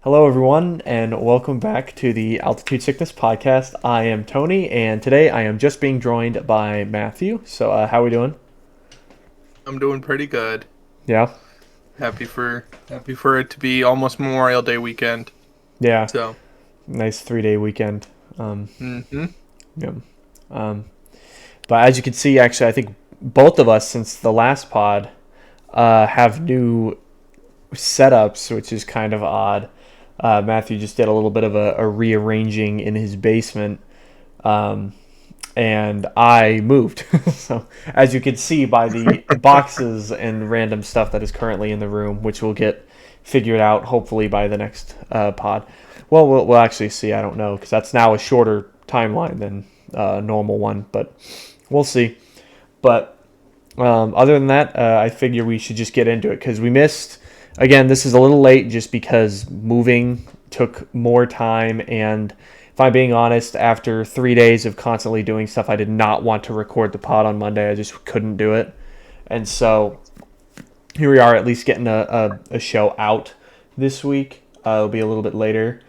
Hello, everyone, and welcome back to the Altitude Sickness Podcast. I am Tony, and today I am just being joined by Matthew. So, how are we doing? I'm doing pretty good. Yeah, Happy for it to be almost Memorial Day weekend. yeah, So, nice 3 day weekend. hmm Yeah. Um, but as you can see, actually, I think both of us, since the last pod, have new setups, which is kind of odd. Matthew just did a little bit of a rearranging in his basement. Um, and I moved. So, as you can see by the boxes and random stuff that is currently in the room, which will get figured out hopefully by the next pod. Well, we'll actually see. I don't know because that's now a shorter timeline than a normal one, but we'll see. But other than that, I figure we should just get into it because we missed. Again, this is a little late just because moving took more time. And if I'm being honest, after 3 days of constantly doing stuff, I did not want to record the pod on Monday. I just couldn't do it. And so here we are, at least getting a show out this week. It'll be a little bit later.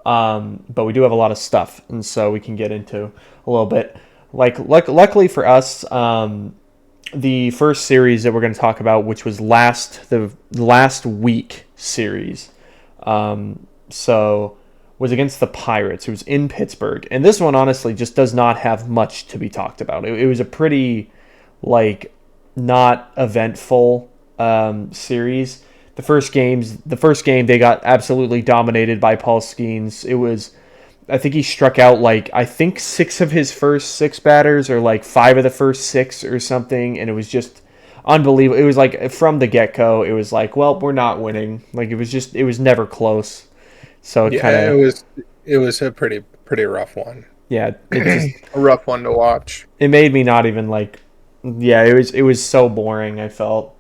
But we do have a lot of stuff. And so we can get into a little bit. Luckily for us, the first series that we're going to talk about, which was the last week series, so was against the Pirates. It was in Pittsburgh, and this one honestly just does not have much to be talked about. It was a pretty like not eventful series. The first game they got absolutely dominated by Paul Skeens. I think he struck out I think six of his first six batters or like five of the first six or something, and it was just unbelievable. It was like from the get go, it was like, well, we're not winning. Like it was never close. So it kind yeah, it of was it was a pretty rough one. yeah, it just A rough one to watch. it made me not even like yeah, it was so boring. I felt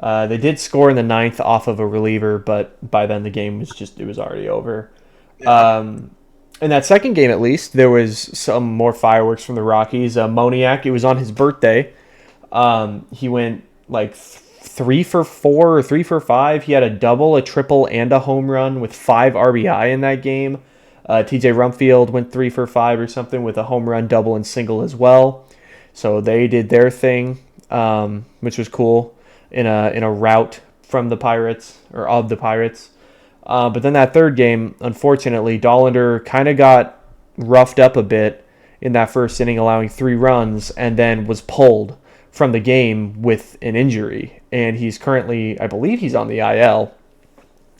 they did score in the ninth off of a reliever, but by then the game was just it was already over. Yeah, Um, in that second game, at least, there was some more fireworks from the Rockies. Moniak, it was on his birthday. He went like 3 for 4 or 3 for 5. He had a double, a triple, and a home run with 5 RBI in that game. TJ Rumfield went 3 for 5 or something with a home run, double, and single as well. So they did their thing, which was cool in a rout from the Pirates or of the Pirates. But then that third game, unfortunately, Dollander kind of got roughed up a bit in that first inning, allowing 3 runs, and then was pulled from the game with an injury. And he's currently, I believe he's on the IL.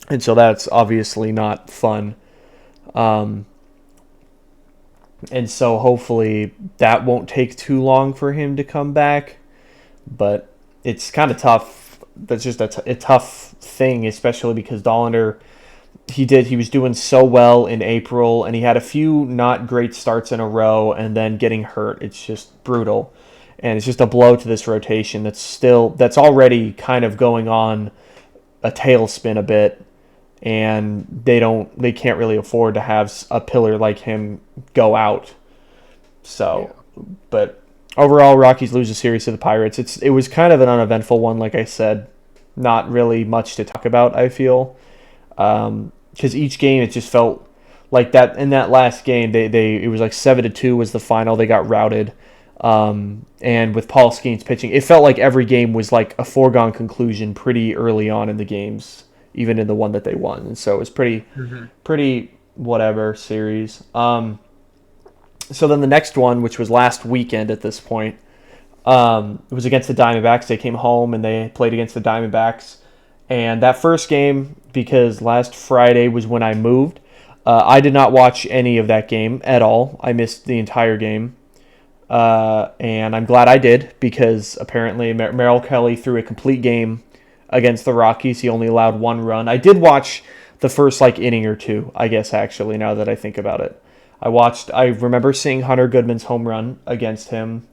And so that's obviously not fun. Um, and so hopefully that won't take too long for him to come back. But it's kind of tough. That's just a tough thing, especially because Dollander he was doing so well in April, and he had a few not great starts in a row and then getting hurt. It's just brutal, and it's just a blow to this rotation that's already kind of going on a tailspin a bit, and they can't really afford to have a pillar like him go out. yeah. So, but overall, Rockies lose a series to the Pirates. It was kind of an uneventful one, like I said, not really much to talk about. I feel because each game it just felt like that. In that last game, they it was like 7-2 was the final. They got routed, and with Paul Skeens pitching, it felt like every game was like a foregone conclusion pretty early on in the games, even in the one that they won. And so it was hmm pretty whatever series. So then the next one, which was last weekend at this point, it was against the Diamondbacks. They came home and they played against the Diamondbacks. And that first game, because last Friday was when I moved, I did not watch any of that game at all. I missed the entire game. And I'm glad I did because apparently Merrill Kelly threw a complete game against the Rockies. He only allowed 1 run. I did watch the first inning or two, I guess, actually, now that I think about it. I remember seeing Hunter Goodman's home run against him.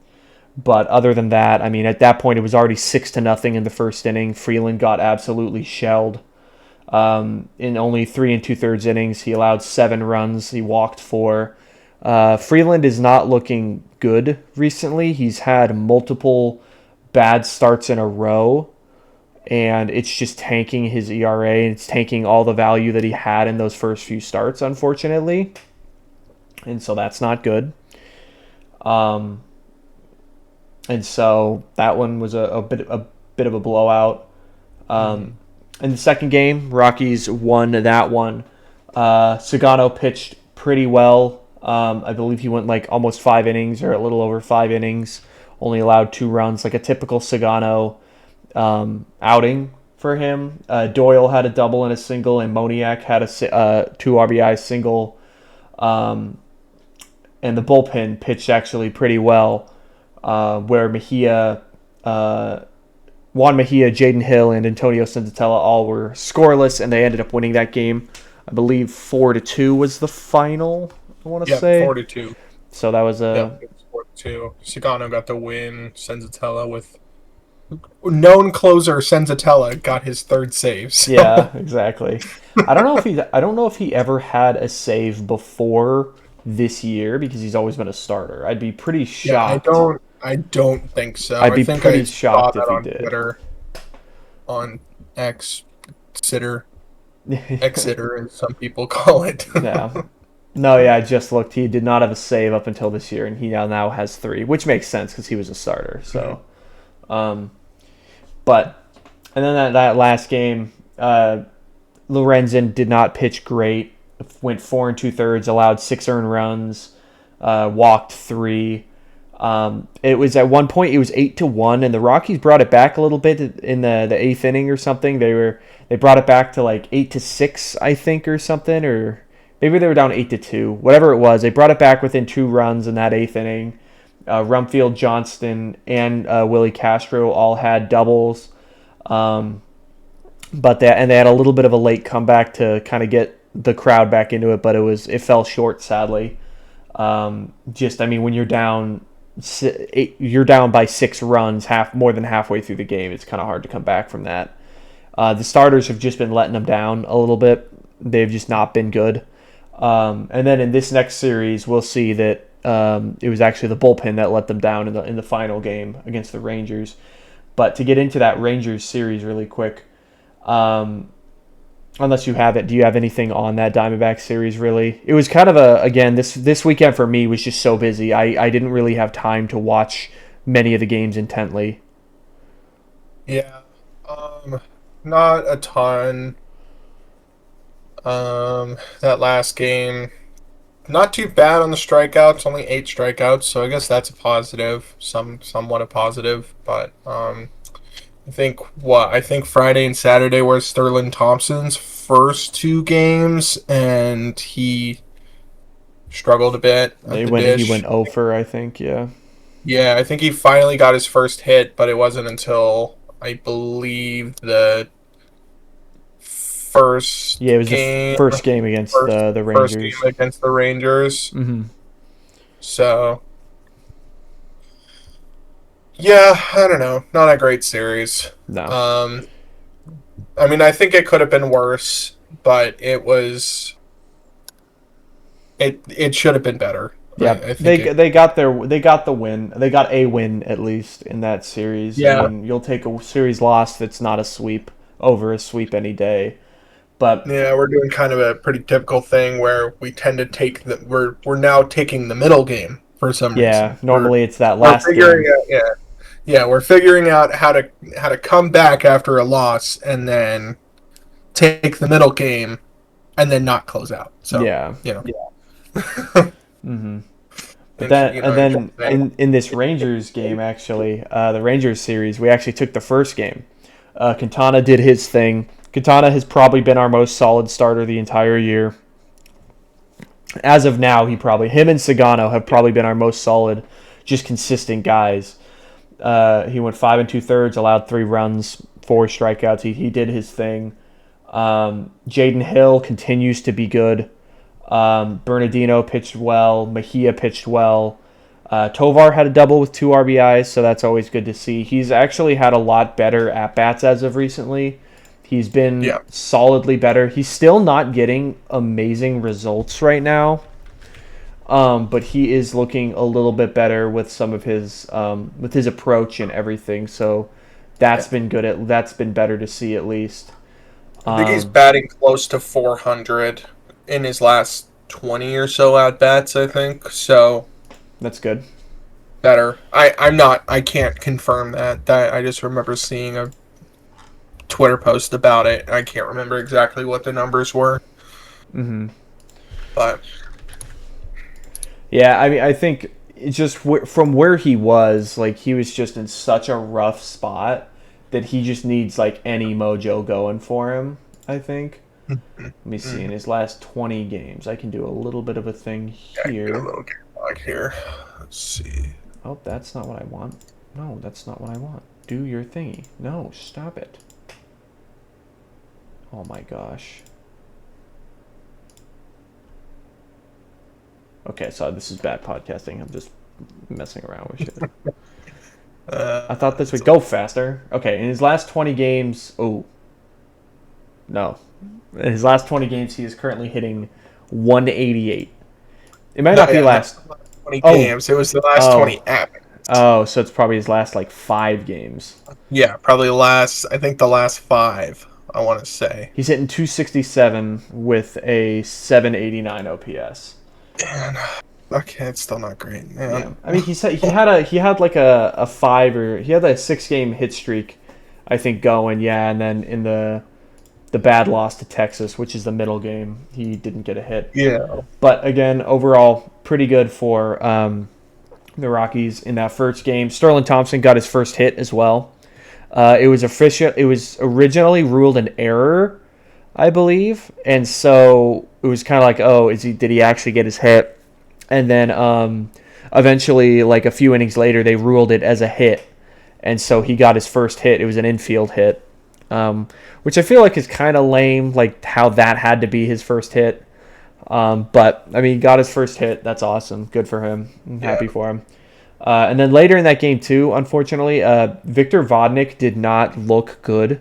But other than that, I mean, at that point, it was already 6-0 in the first inning. Freeland got absolutely shelled. In only 3 2/3 innings, he allowed 7 runs. He walked 4. Freeland is not looking good recently. He's had multiple bad starts in a row, and it's just tanking his ERA. It's tanking all the value that he had in those first few starts, unfortunately, and so that's not good. And so that one was a bit of a blowout. In the second game, Rockies won that one. Sagano pitched pretty well. I believe he went like almost 5 innings or a little over 5 innings. Only allowed 2 runs, like a typical Sagano outing for him. Doyle had a double and a single, and Moniak had a 2 RBI single. And the bullpen pitched actually pretty well, where Juan Mejia, Jaden Hill, and Antonio Senzatella all were scoreless, and they ended up winning that game. I believe 4-2 was the final, I want to say. 4-2. So that was a... Yep, 4-2. Sagano got the win. Senzatella with... known closer Senzatella got his 3rd save. So. Yeah, exactly. I don't know if he ever had a save before this year, because he's always been a starter. I'd be pretty shocked. Yeah, I don't think so. I'd be I think pretty I shocked saw if that he on did. Twitter, on X-Sitter, as some people call it. Yeah. No, yeah, I just looked. He did not have a save up until this year, and he now has 3, which makes sense because he was a starter. So, but and then that last game, Lorenzen did not pitch great. Went 4 2/3, allowed 6 earned runs, walked 3. It was at one point it was 8-1, and the Rockies brought it back a little bit in the 8th inning or something. They brought it back to like 8-6, I think, or something, or maybe they were down 8-2. Whatever it was, they brought it back within 2 runs in that 8th inning. Rumfield, Johnston, and Willie Castro all had doubles, but they had a little bit of a late comeback to kind of get the crowd back into it, but it fell short, sadly. When you're down by 6 runs, more than halfway through the game, it's kind of hard to come back from that. The starters have just been letting them down a little bit. They've just not been good. And then in this next series, we'll see that it was actually the bullpen that let them down in the final game against the Rangers. But to get into that Rangers series really quick, unless you have it, do you have anything on that Diamondback series, really? It was kind of this weekend for me was just so busy. I didn't really have time to watch many of the games intently. Yeah. Not a ton. That last game, not too bad on the strikeouts, only 8 strikeouts, so I guess that's a positive, somewhat a positive, but I think Friday and Saturday were Sterling Thompson's first 2 games, and he struggled a bit. He went 0 for, I think, yeah. Yeah, I think he finally got his first hit, but it wasn't until, I believe, the first game. Yeah, it was the first game against the Rangers. First game against the Rangers. Mm-hmm. So, yeah, I don't know. Not a great series. No. I think it could have been worse, but it was. It should have been better. Yeah, they got the win. They got a win at least in that series. Yeah, you'll take a series loss that's not a sweep over a sweep any day. But yeah, we're doing kind of a pretty typical thing where we tend to take we're now taking the middle game for some reason. Yeah, normally it's that last game. We're figuring out how to come back after a loss and then take the middle game and then not close out. So yeah. Mm-hmm. But in this Rangers game, actually, the Rangers series, we actually took the first game. Quintana did his thing. Quintana has probably been our most solid starter the entire year. As of now, him and Sagano have probably been our most solid, just consistent guys. He went 5 2/3, allowed 3 runs, 4 strikeouts. He did his thing. Jaden Hill continues to be good. Bernardino pitched well. Mejia pitched well. Tovar had a double with 2 RBIs, so that's always good to see. He's actually had a lot better at-bats as of recently. He's been solidly better. He's still not getting amazing results right now, but he is looking a little bit better with some of his with his approach and everything. So That's been good. That's been better to see at least. I think he's batting close to 400 in his last 20 or so at bats, I think. So That's good. better. I can't confirm that. That I just remember seeing a Twitter post about it. I can't remember exactly what the numbers were. Mm-hmm. But Yeah, I mean, I think it's just from where he was, like he was just in such a rough spot that he just needs like any mojo going for him. I think. Let me see. In his last 20 games, I can do a little bit of a thing get a here. little log here. Let's see. Oh, that's not what I want. No, that's not what I want. Do your thingy. No, stop it. Oh my gosh. Okay, so this is bad podcasting. I'm just messing around with shit. I thought this would go faster. Okay, in his last 20 games... Oh. No. In his last 20 games, he is currently hitting 188. It might not be last... 20 games. It was the last 20 at. Oh, so it's probably his last, like, 5 games. Yeah, probably I think the last 5, I want to say. He's hitting 267 with a 789 OPS. Man, okay, it's still not great. Man. Yeah. I mean, he had like a 5 or he had a 6-game hit streak, I think, going. Yeah, and then in the bad loss to Texas, which is the middle game, he didn't get a hit. Yeah. But again, overall, pretty good for the Rockies in that first game. Sterling Thompson got his first hit as well. It was originally ruled an error, I believe, and so it was kind of like, oh, did he actually get his hit? And then eventually, like a few innings later, they ruled it as a hit, and so he got his first hit. It was an infield hit, which I feel like is kind of lame, like how that had to be his first hit. But I mean, he got his first hit. That's awesome. Good for him. I'm happy for him. And then later in that game too, unfortunately, Victor Vodnik did not look good.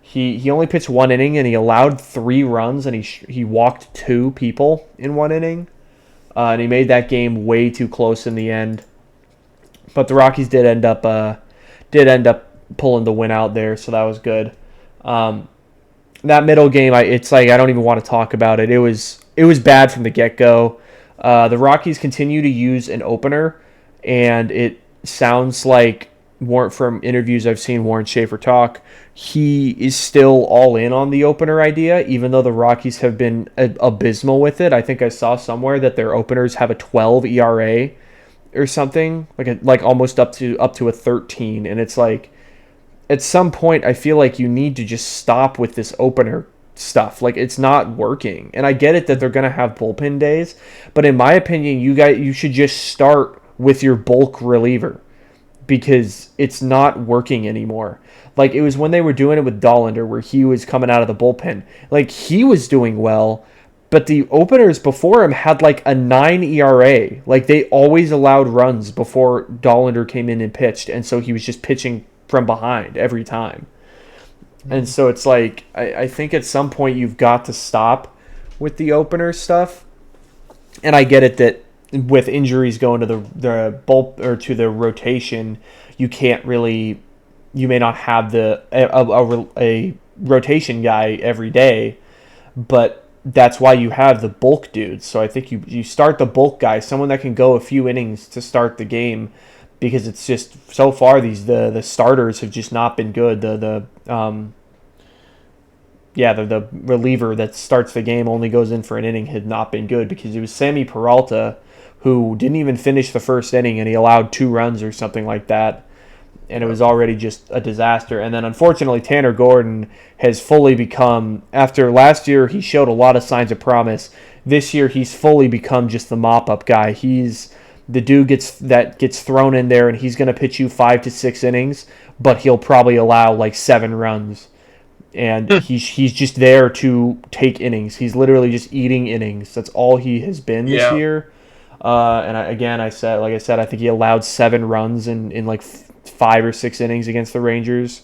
He only pitched 1 inning and he allowed 3 runs and he walked 2 people in 1 inning, and he made that game way too close in the end. But the Rockies did end up pulling the win out there, so that was good. That middle game, it's like I don't even want to talk about it. It was bad from the get-go. The Rockies continue to use an opener, and it sounds like from interviews I've seen Warren Schaefer talk, he is still all in on the opener idea, even though the Rockies have been abysmal with it. I think I saw somewhere that their openers have a 12 ERA or something, like almost up to a 13, and it's like at some point I feel like you need to just stop with this opener stuff. Like, it's not working. And I get it that they're going to have bullpen days, but in my opinion, you should just start with your bulk reliever because it's not working anymore. Like, it was when they were doing it with Dollander where he was coming out of the bullpen. Like, he was doing well, but the openers before him had like a 9 ERA. Like, they always allowed runs before Dollander came in and pitched, and so he was just pitching from behind every time. And so it's like, I think at some point you've got to stop with the opener stuff. And I get it that with injuries going to the bulk or to the rotation, you may not have a rotation guy every day, but that's why you have the bulk dudes. So I think you start the bulk guy, someone that can go a few innings to start the game, because it's just so far the starters have just not been good. The reliever that starts the game only goes in for an inning had not been good, because it was Sammy Peralta who didn't even finish the first inning and he allowed 2 runs or something like that, and it was already just a disaster. And then unfortunately Tanner Gordon has fully become, after last year he showed a lot of signs of promise, this year he's fully become just the mop-up guy. He's the dude gets thrown in there and he's going to pitch you 5 to 6 innings, but he'll probably allow like 7 runs. And he's just there to take innings. He's literally just eating innings. That's all he has been this year. And I said, I think he allowed 7 runs in like 5 or 6 innings against the Rangers.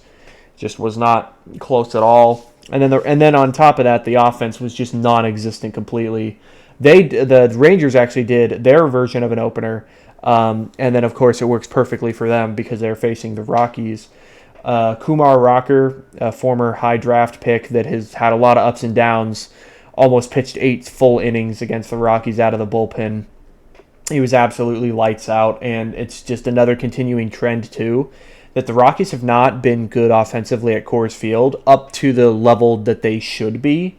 Just was not close at all. And then on top of that, the offense was just non-existent completely. The Rangers actually did their version of an opener, and then of course it works perfectly for them because they're facing the Rockies. Kumar Rocker, a former high draft pick that has had a lot of ups and downs, almost pitched 8 full innings against the Rockies out of the bullpen. He was absolutely lights out, and it's just another continuing trend, too, that the Rockies have not been good offensively at Coors Field up to the level that they should be.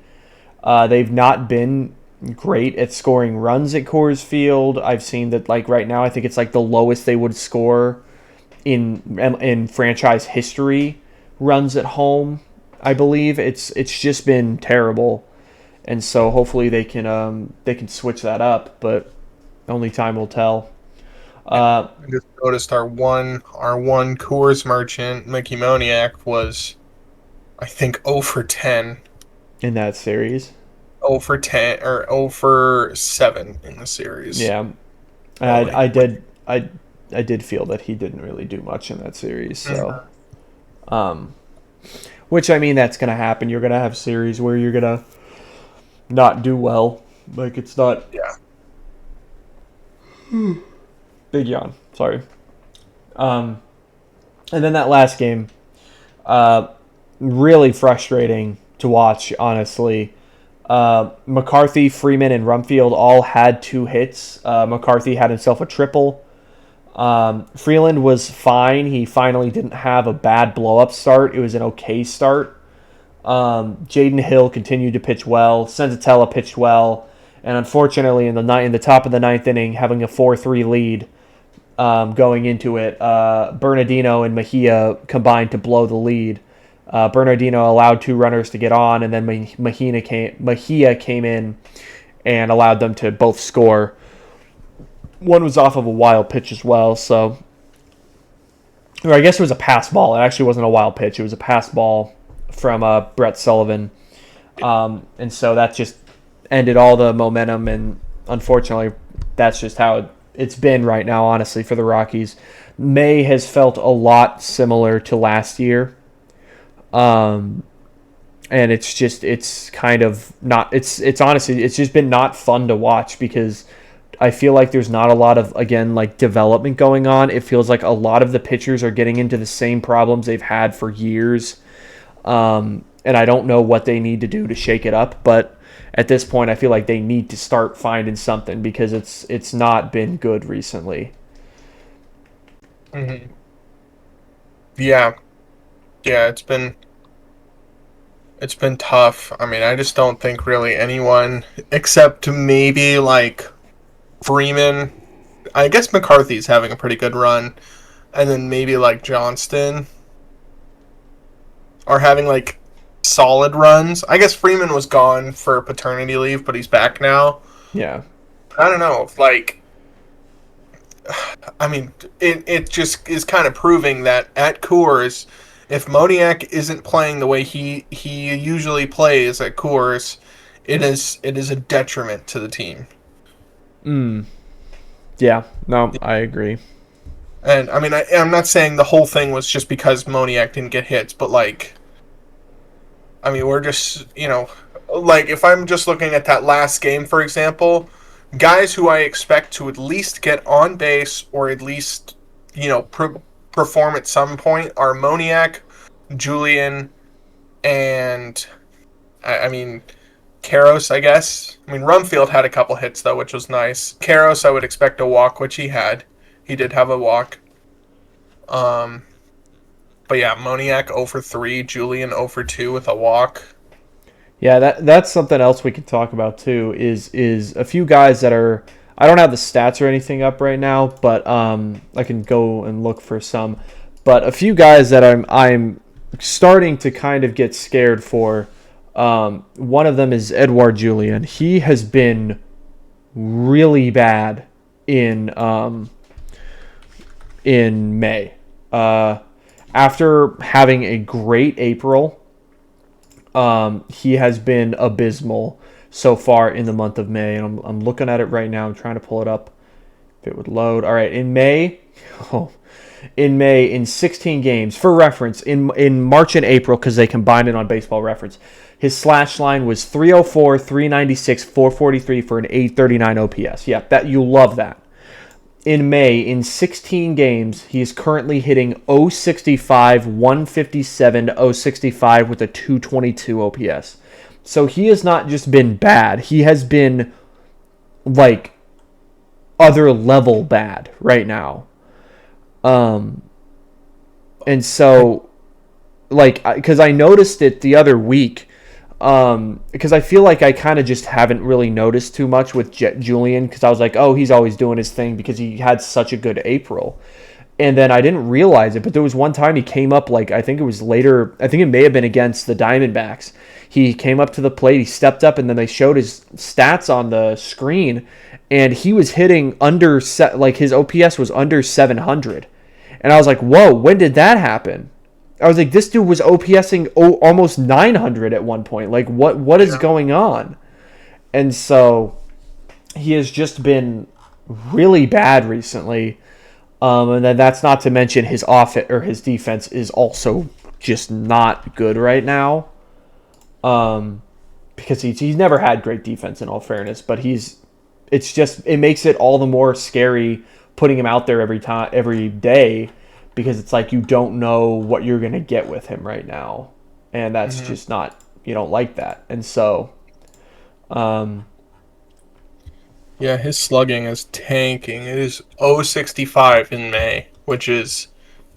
They've not been great at scoring runs at Coors Field. I've seen that, like, right now, I think it's like the lowest they would score in franchise history runs at home. I believe it's just been terrible, and so hopefully they can switch that up, but only time will tell. I just noticed our one Coors merchant, Mickey Moniak, was, I think, 0 for 10. In that series. 0 for 10 or 0 for 7 in the series. Yeah, I did feel that he didn't really do much in that series. So, which, I mean, that's gonna happen. You're gonna have series where you're gonna not do well. Like, it's not. Yeah. Big yawn. Sorry. And then that last game, really frustrating to watch, honestly. McCarthy, Freeman, and Rumfield all had 2 hits. McCarthy had himself a triple. Freeland was fine. He finally didn't have a bad blow-up start. It was an okay start. Jaden Hill continued to pitch well. Senzatella pitched well. And unfortunately, in the top of the 9th inning, having a 4-3 lead going into it, Bernardino and Mejia combined to blow the lead. Bernardino allowed 2 runners to get on, and then Mejia came in and allowed them to both score. One was off of a wild pitch as well, so... Or I guess it was a pass ball. It actually wasn't a wild pitch. It was a pass ball from Brett Sullivan. And so that just ended all the momentum, and unfortunately, that's just how it's been right now, honestly, for the Rockies. May has felt a lot similar to last year. And it's kind of not, it's honestly, it's just been not fun to watch because I feel like there's not a lot of, again, like development going on. It feels like a lot of the pitchers are getting into the same problems they've had for years. And I don't know what they need to do to shake it up, but at this point, I feel like they need to start finding something because it's not been good recently. Mm-hmm. Yeah, it's been tough. I mean, I just don't think really anyone except maybe like Freeman. I guess McCarthy's having a pretty good run, and then maybe like Johnston are having like solid runs. I guess Freeman was gone for paternity leave, but he's back now. Yeah. I don't know. Like, I mean, it just is kind of proving that at Coors, if Moniak isn't playing the way he usually plays at Coors, it is a detriment to the team. Yeah. No, I agree. And I mean, I'm not saying the whole thing was just because Moniak didn't get hits, but like, I mean, we're just, like if I'm just looking at that last game, for example, guys who I expect to at least get on base or at least, perform at some point are Moniak, Julian, and I mean, Karros, I guess. I mean, Rumfield had a couple hits, though, which was nice. Karros, I would expect a walk, which he had. He did have a walk. But yeah, Moniak 0 for 3, Julian 0 for 2 with a walk. Yeah, that's something else we could talk about too. Is a few guys that are, I don't have the stats or anything up right now, but I can go and look for some. But a few guys that I'm starting to kind of get scared for. One of them is Edouard Julien. He has been really bad in May. After having a great April, he has been abysmal so far in the month of May. And I'm looking at it right now. I'm trying to pull it up if it would load. All right, in May, in 16 games, for reference, in March and April, because they combined it on Baseball Reference, his slash line was 304, 396, 443 for an 839 OPS. Yeah, that you love that. in May, in 16 games, he is currently hitting .065, 157, .065 with a 222 OPS. So he has not just been bad. He has been, like, other level bad right now. And so, like, because I noticed it the other week, because I feel like I kind of just haven't really noticed too much with Julian, because I was like, oh, he's always doing his thing because he had such a good April. And then I didn't realize it, but there was one time he came up, like, I think it was later, I think it may have been against the Diamondbacks. He came up to the plate, he stepped up, and then they showed his stats on the screen, and he was hitting under, like, his OPS was under 700. And I was like, whoa, when did that happen? I was like, this dude was OPSing almost 900 at one point. Like, what is going on? And so he has just been really bad recently. And then that's not to mention his his defense is also just not good right now. Because he's never had great defense in all fairness, but it makes it all the more scary putting him out there every day, because it's like you don't know what you're going to get with him right now. And that's just not, you don't like that. And so, yeah, his slugging is tanking. It is .065 in May, which is,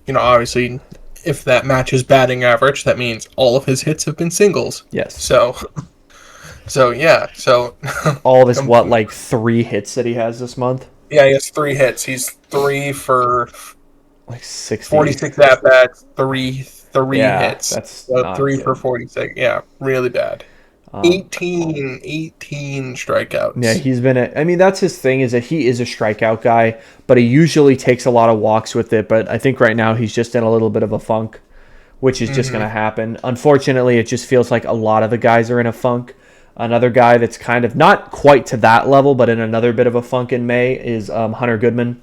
obviously, if that matches batting average, that means all of his hits have been singles. yes. So yeah. So all of his, like 3 hits that he has this month? Yeah, he has 3 hits. He's 3 for like 60. 46 at bats, three hits. That's so 3 good. for 46. Yeah, really bad. 18 strikeouts. Yeah, he's been that's his thing, is that he is a strikeout guy, but he usually takes a lot of walks with it. But I think right now he's just in a little bit of a funk, which is just going to happen. Unfortunately, it just feels like a lot of the guys are in a funk. Another guy that's kind of not quite to that level, but in another bit of a funk in May is Hunter Goodman.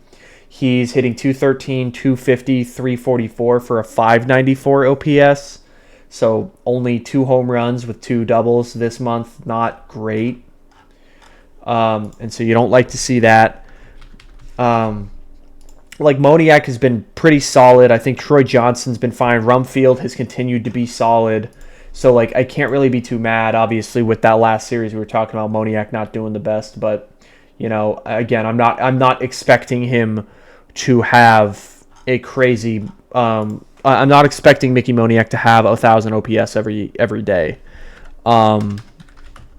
He's hitting 213, 250, 344 for a 594 OPS. So only 2 home runs with 2 doubles this month. Not great. And so you don't like to see that. Like, Moniak has been pretty solid. I think Troy Johnson's been fine. Rumfield has continued to be solid. So, like, I can't really be too mad, obviously, with that last series we were talking about Moniak not doing the best. But, again, I'm not expecting him to have a crazy I'm not expecting Mickey Moniak to have 1,000 OPS every day, or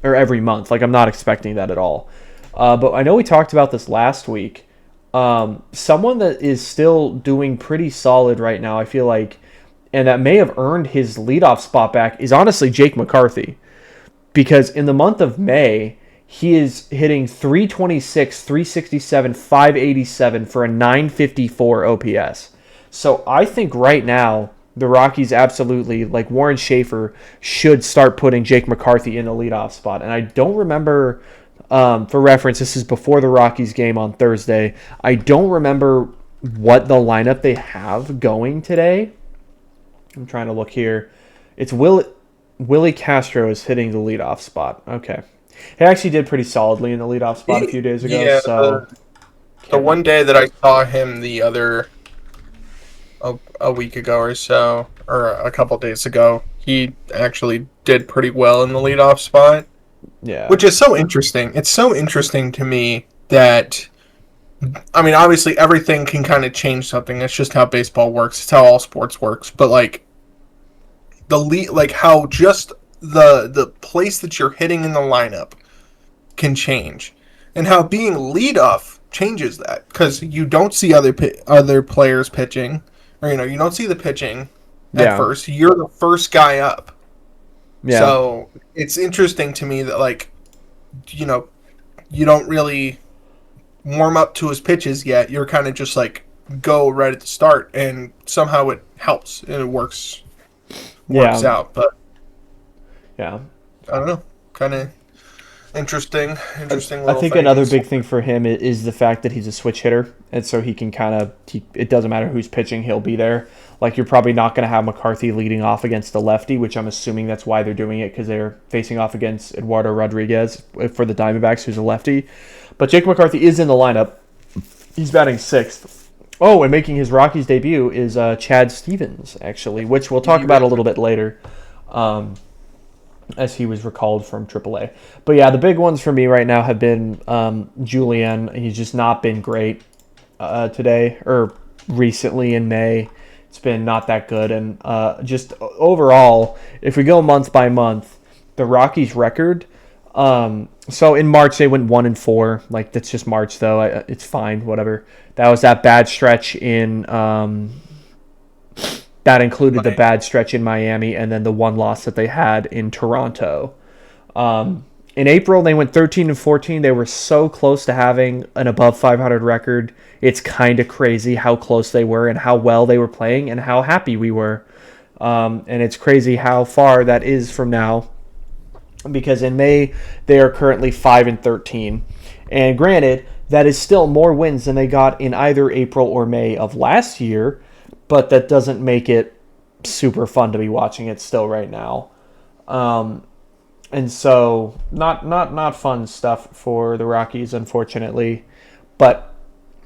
every month. Like, I'm not expecting that at all. But I know we talked about this last week. Someone that is still doing pretty solid right now, I feel like, and that may have earned his leadoff spot back, is honestly Jake McCarthy. Because in the month of May, he is hitting 326, 367, 587 for a 954 OPS. So I think right now the Rockies absolutely, like, Warren Schaefer should start putting Jake McCarthy in the leadoff spot. And I don't remember, for reference, this is before the Rockies game on Thursday. I don't remember what the lineup they have going today. I'm trying to look here. It's Willie Castro is hitting the leadoff spot. Okay. He actually did pretty solidly in the leadoff spot a few days ago. Yeah, so the one day that I saw him a week ago or so, or a couple days ago, he actually did pretty well in the leadoff spot. Yeah. Which is so interesting. It's so interesting to me that, obviously everything can kind of change something. That's just how baseball works. It's how all sports works. But, like, how just the place that you're hitting in the lineup can change, and how being leadoff changes that, because you don't see other players pitching, or you don't see the pitching at first. You're the first guy up. Yeah. So it's interesting to me that, like, you don't really warm up to his pitches yet. You're kind of just like go right at the start, and somehow it helps and it works out. But yeah, I don't know, kind of interesting. I think another big thing for him is the fact that he's a switch hitter, and so he can it doesn't matter who's pitching, he'll be there. Like, you're probably not going to have McCarthy leading off against the lefty, which I'm assuming that's why they're doing it, because they're facing off against Eduardo Rodriguez for the Diamondbacks, who's a lefty. But Jake McCarthy is in the lineup. He's batting sixth. Oh, and making his Rockies debut is Chad Stevens, actually, which we'll talk about a little bit later, as he was recalled from AAA. But yeah, the big ones for me right now have been Julian. He's just not been great today, or recently in May. It's been not that good. And just overall, if we go month by month, the Rockies' record. So in March they went 1-4. Like, that's just March though. It's fine, whatever. That was that bad stretch in. That included the bad stretch in Miami and then the one loss that they had in Toronto. In April they went 13-14. They were so close to having an above 500 record. It's kind of crazy how close they were and how well they were playing and how happy we were. And it's crazy how far that is from now. Because in May, they are currently 5-13. And granted, that is still more wins than they got in either April or May of last year, but that doesn't make it super fun to be watching it still right now. And so, not fun stuff for the Rockies, unfortunately, but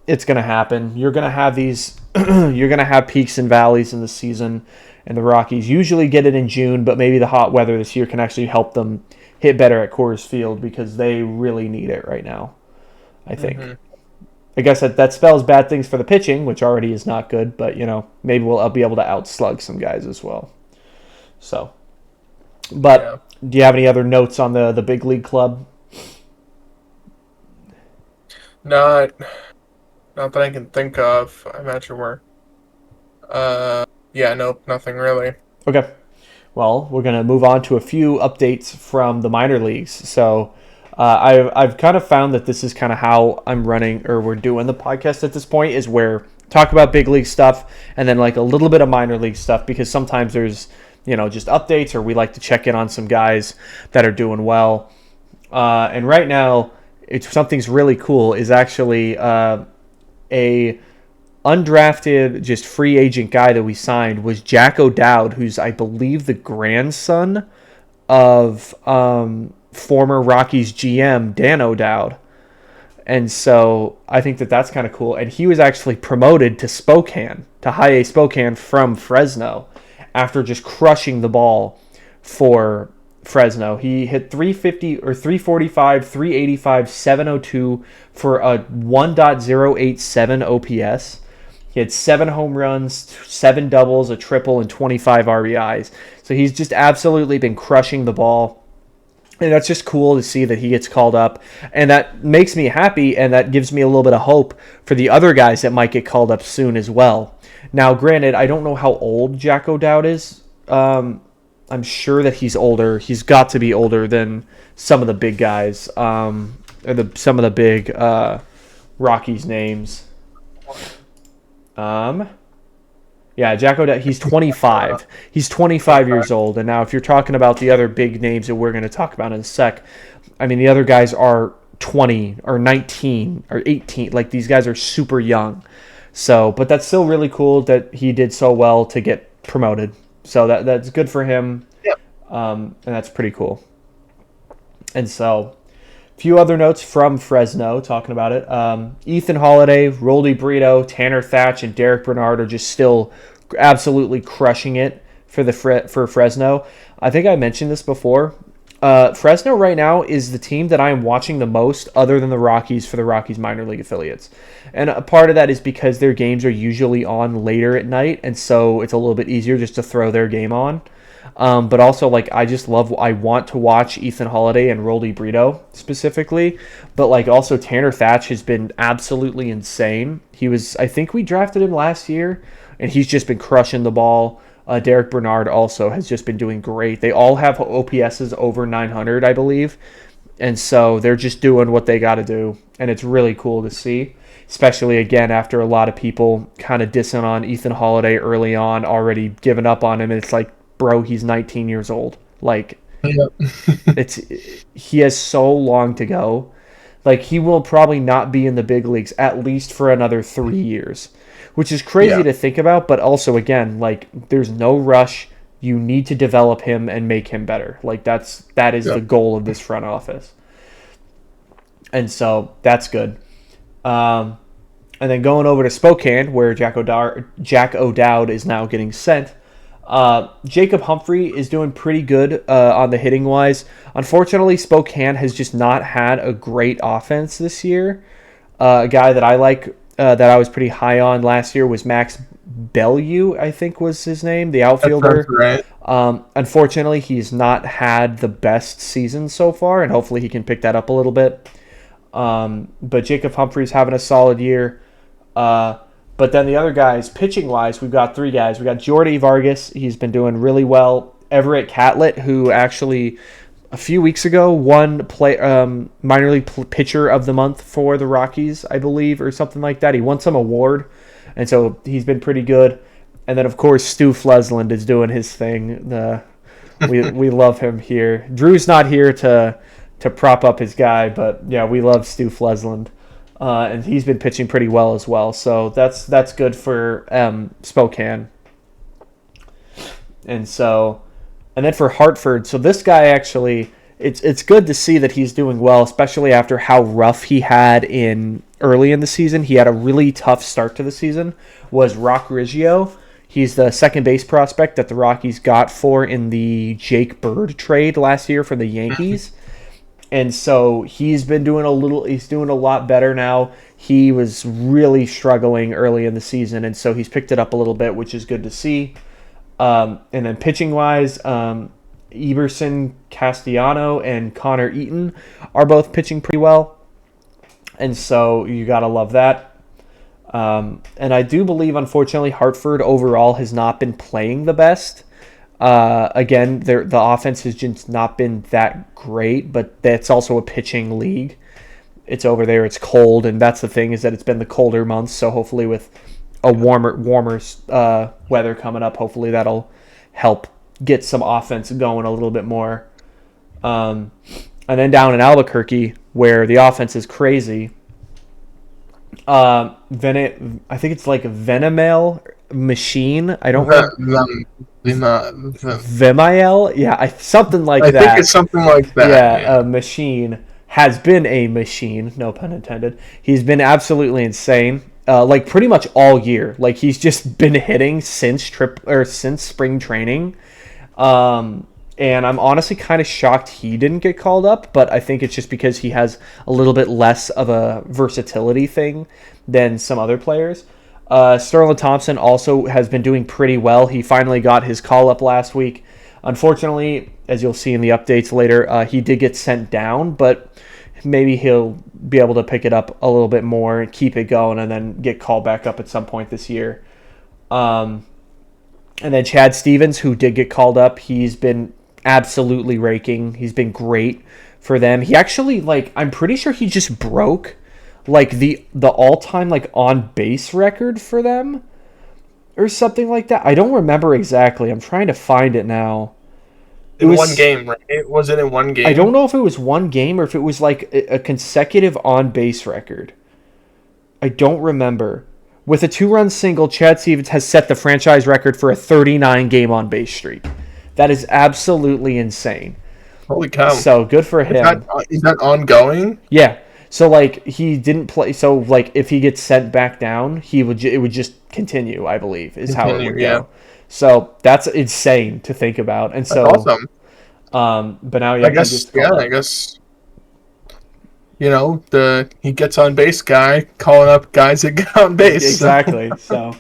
it's going to happen. You're going to have these, you're going to have peaks and valleys in the season. And the Rockies usually get it in June, but maybe the hot weather this year can actually help them hit better at Coors Field because they really need it right now, I think. Mm-hmm. I guess that spells bad things for the pitching, which already is not good, but, maybe we'll be able to outslug some guys as well. So, but do you have any other notes on the big league club? Not that I can think of. I imagine we're... Yeah, nope, nothing really. Okay. Well, we're going to move on to a few updates from the minor leagues. So I've kind of found that this is kind of how I'm running, or we're doing the podcast at this point, is where talk about big league stuff and then like a little bit of minor league stuff, because sometimes there's, just updates, or we like to check in on some guys that are doing well. And right now, something's really cool is actually a undrafted, just free agent guy that we signed was Jack O'Dowd, who's, I believe, the grandson of former Rockies GM Dan O'Dowd. And so I think that that's kind of cool. And he was actually promoted to Spokane, to High A Spokane from Fresno, after just crushing the ball for Fresno. He hit 350 or 345, 385, 702 for a 1.087 OPS. He had 7 home runs, 7 doubles, a triple, and 25 RBIs. So he's just absolutely been crushing the ball. And that's just cool to see that he gets called up. And that makes me happy, and that gives me a little bit of hope for the other guys that might get called up soon as well. Now, granted, I don't know how old Jack O'Dowd is. I'm sure that he's older. He's got to be older than some of the big guys, or some of the big Rockies names. Yeah, Jack O'Dowd, he's 25. He's 25 years old. And now if you're talking about the other big names that we're going to talk about in a sec, I mean, the other guys are 20 or 19 or 18. Like, these guys are super young. So, but that's still really cool that he did so well to get promoted. So that's good for him. Yep. And that's pretty cool. And so, a few other notes from Fresno talking about it. Ethan Holiday, Roldy Brito, Tanner Thatch, and Derek Bernard are just still absolutely crushing it for Fresno. I think I mentioned this before. Fresno right now is the team that I am watching the most, other than the Rockies, for the Rockies minor league affiliates. And a part of that is because their games are usually on later at night, and so it's a little bit easier just to throw their game on. But also, like, I want to watch Ethan Holiday and Roldy Brito specifically. But, like, also Tanner Thatch has been absolutely insane. I think we drafted him last year, and he's just been crushing the ball. Derek Bernard also has just been doing great. They all have OPSs over 900, I believe. And so they're just doing what they got to do. And it's really cool to see, especially, again, after a lot of people kind of dissing on Ethan Holiday early on, already giving up on him. And it's like, bro, he's 19 years old. Like, he has so long to go. Like, he will probably not be in the big leagues at least for another 3 years, which is crazy to think about. But also, again, like, there's no rush. You need to develop him and make him better. Like, that is the goal of this front office. And so that's good. And And then going over to Spokane, where Jack O'Dowd is now getting sent. Jacob Humphrey is doing pretty good on the hitting wise. Unfortunately, Spokane has just not had a great offense this year. A guy that I like, that I was pretty high on last year was Max Bellew, I think was his name, the outfielder. That's right. Unfortunately, he's not had the best season so far, and hopefully he can pick that up a little bit. But Jacob Humphrey's having a solid year. But then the other guys, pitching-wise, we've got three guys. We've got Jordy Vargas. He's been doing really well. Everett Catlett, who actually a few weeks ago won minor league pitcher of the month for the Rockies, I believe, or something like that. He won some award, and so he's been pretty good. And then, of course, Stu Flesland is doing his thing. We love him here. Drew's not here to prop up his guy, but yeah, we love Stu Flesland. And he's been pitching pretty well as well. So that's good for Spokane. And then for Hartford, so this guy actually, it's good to see that he's doing well, especially after how rough he had early in the season. He had a really tough start to the season, was Rock Riggio. He's the second base prospect that the Rockies got for in the Jake Bird trade last year for the Yankees. And so he's doing a lot better now. He was really struggling early in the season, and so he's picked it up a little bit, which is good to see. And then pitching-wise, Eberson Castellano and Connor Eaton are both pitching pretty well. And so you got to love that. And I do believe, unfortunately, Hartford overall has not been playing the best. Again, the offense has just not been that great, but that's also a pitching league. It's over there, it's cold, and that's the thing, is that it's been the colder months, so hopefully with a warmer weather coming up, hopefully that'll help get some offense going a little bit more. And then down in Albuquerque, where the offense is crazy, I think it's like Venemail Machine. I don't know. Vimiel? Yeah, something like that. I think it's something like that. Yeah, a machine has been a machine, no pun intended. He's been absolutely insane. Like pretty much all year. Like he's just been hitting since spring training. And I'm honestly kind of shocked he didn't get called up, but I think it's just because he has a little bit less of a versatility thing than some other players. Sterling Thompson also has been doing pretty well. He finally got his call-up last week. Unfortunately, as you'll see in the updates later, he did get sent down, but maybe he'll be able to pick it up a little bit more and keep it going and then get called back up at some point this year. And then Chad Stevens, who did get called up, he's been absolutely raking. He's been great for them. He actually, I'm pretty sure he just broke the all-time on base record for them or something like that. I don't remember exactly. I'm trying to find it now. It was one game, right? Was it in one game? I don't know if it was one game or if it was a consecutive on-base record. I don't remember. With a 2-run single, Chad Stevens has set the franchise record for a 39-game on-base streak. That is absolutely insane. Holy cow. So good for him. Is that ongoing? Yeah. So he didn't play. So if he gets sent back down, it would just continue. I believe is how it would go. So that's insane to think about. And so that's awesome. But now I guess he gets on base guy calling up guys that get on base. Exactly. So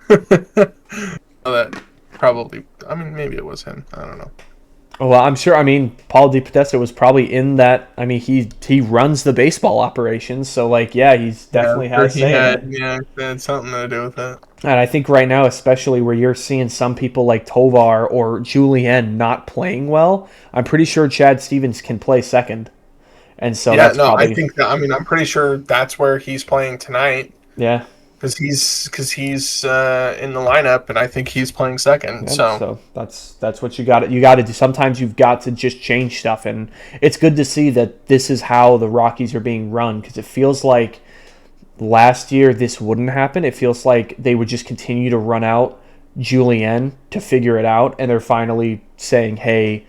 that probably. I mean, maybe it was him. I don't know. Well, I'm sure. I mean, Paul DePodesta was probably in that. I mean, he runs the baseball operations, so he's definitely had a say in it. Yeah, it had something to do with that. And I think right now, especially where you're seeing some people like Tovar or Julien not playing well, I'm pretty sure Chad Stevens can play second. And so I think that. I mean, I'm pretty sure that's where he's playing tonight. Yeah. Because he's in the lineup, and I think he's playing second. Yeah, so that's what you got. You got to do. Sometimes you've got to just change stuff, and it's good to see that this is how the Rockies are being run. Because it feels like last year this wouldn't happen. It feels like they would just continue to run out Julien to figure it out, and they're finally saying, "Hey,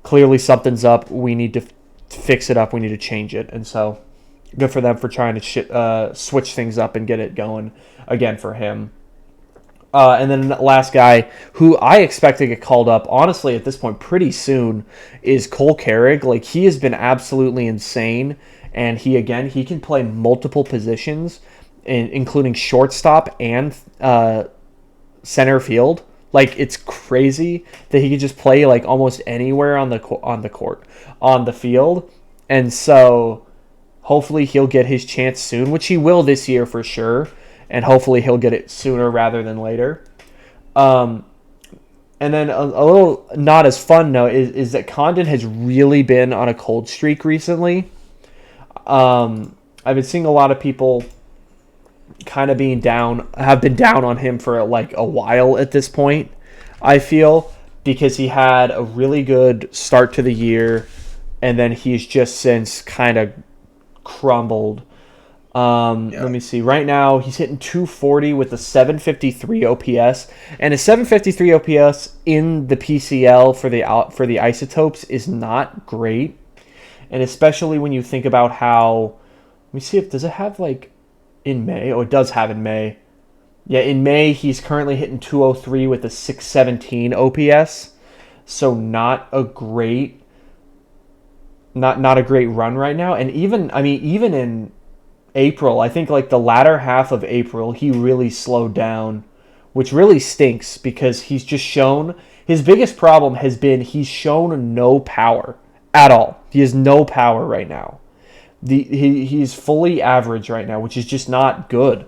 clearly something's up. We need to fix it up. We need to change it." And so Good for them for trying to switch things up and get it going again for him. And then the last guy who I expect to get called up, honestly, at this point, pretty soon, is Cole Carrig. Like, he has been absolutely insane, and he can play multiple positions, including shortstop and center field. Like, it's crazy that he could just play like almost anywhere on the field, and so hopefully he'll get his chance soon, which he will this year for sure. And hopefully he'll get it sooner rather than later. And then a little not as fun note is that Condon has really been on a cold streak recently. I've been seeing a lot of people kind of have been down on him for like a while at this point, I feel, because he had a really good start to the year, and then he's just since kind of crumbled. Let me see. Right now, he's hitting 240 with a 753 OPS, and a 753 OPS in the PCL for the Isotopes is not great, and especially when you think about how. Let me see if does it have like in May. Oh, it does have in May. Yeah, in May he's currently hitting 203 with a 617 OPS, so not a great run right now, and even in April, I think like the latter half of April, he really slowed down, which really stinks because he's just shown his biggest problem has been he's shown no power at all. He has no power right now. He's fully average right now, which is just not good